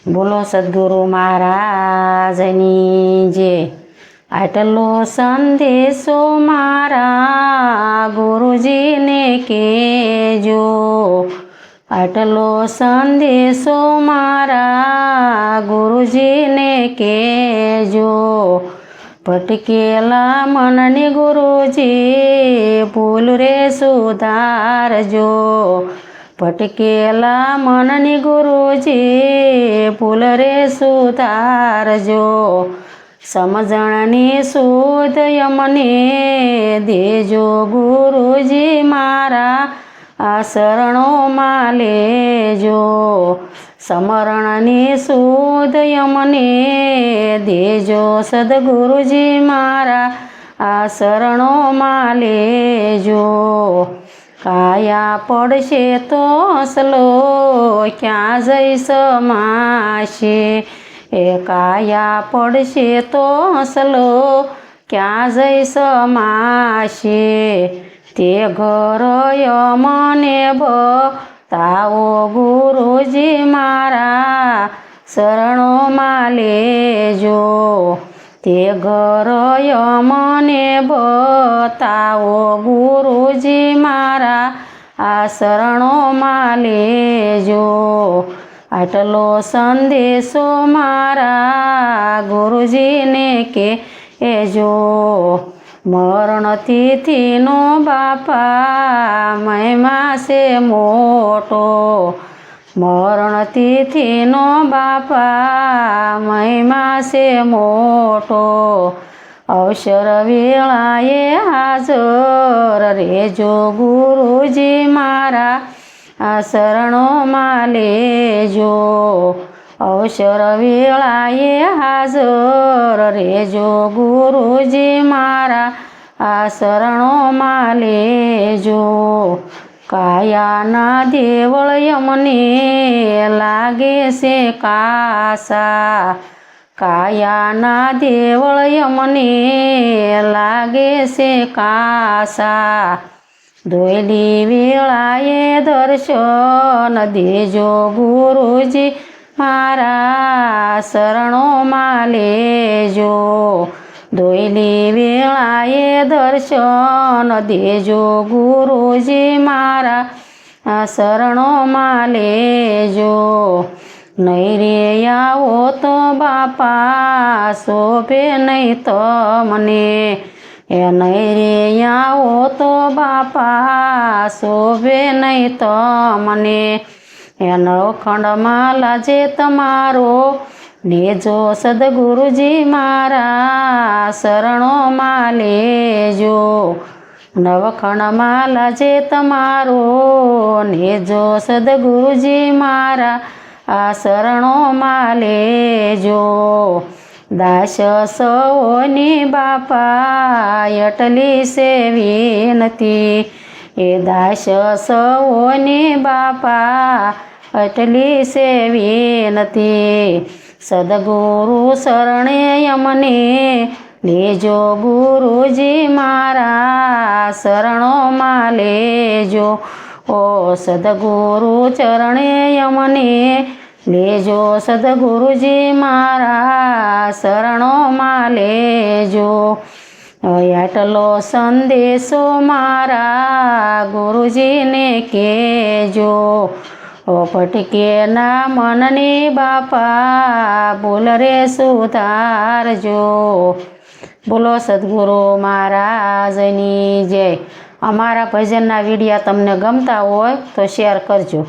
બોલો સદગુરુ મહારાજની જય। આટલો સંદેશો મારા ગુરુજીને કહેજો। આટલો સંદેશો મારા ગુરુજીને કહેજો। ભટકેલા મનને ગુરુજી ભૂલ રે સુધારજો। ભટકેલા મનની ગુરુજી ભૂલ રે સુધારજો। સમજણની સુધ મને દેજો ગુરુજી મારા આ શરણોમાં લેજો। સમરણની સુધ મને દેજો સદગુરુજી મારા આ શરણોમાં લેજો। કાયા પડશે તો અસલો ક્યાં જઈ સમાશે। એ કાયા પડશે તો અસલો ક્યાં જઈ સમાશે। તે ઘર મને બતાવો ગુરુજી મારા શરણોમાં લેજો। તે ઘર મને બતાવો ગુરુજી મારા આ શરણોમાં લેજો। આટલો સંદેશો મારા ગુરુજીને કહેજો। મરણ તિથિનો બાપા મહિમા છે મોટો। મરણ તિથિનો બાપા મહિમા છે મોટો। અવસર વેળાએ હાજર રહેજો ગુરુજી મારા આ શરણોમાં લેજો। અવસર વેળાએ હાજર રહેજો ગુરુજી મારા આ શરણોમાં લેજો। કાયાના દેવળ મને લાગે છે કાસા। કાયાના દેવળ મને લાગે છે કાસા। દોયલી વેળાએ દર્શન દેજો ગુરુજી મારા શરણોમાં લેજો। દોયલી વેળાએ દર્શન દેજો ગુરુજી મારા આ શરણોમાં લેજો। નહીં રે આવો તો બાપા શોભે નહીં તમને। એ નહીં રે આવો તો બાપા શોભે નહીં તમને। એ નવખંડમાં લાજે તમારો લેજો સદગુરુજી મારા શરણોમાં લેજો। નવખંડમાં લાજે તમારો લેજો સદગુરુજી મારા આ શરણોમાં લેજો। દાસ સૌની બાપા એટલી છે વિનતી। એ દાસ સૌની બાપા એટલી છે વિનતી। સદગુરુ શરણે મને લેજો ગુરુજી મારા શરણોમાં લેજો। ઓ સદગુરુ ચરણે મને લેજો સદગુરુજી મારા શરણોમાં લેજો। આટલો સંદેશો મારા ગુરુજીને કહેજો। ભટકે ના મનની બાપા ભૂલ રે સુધારજો। બોલો સદગુરુ મહારાજની જય। અમારા ભજનના વિડીયા તમને ગમતા હોય તો શેર કરજો।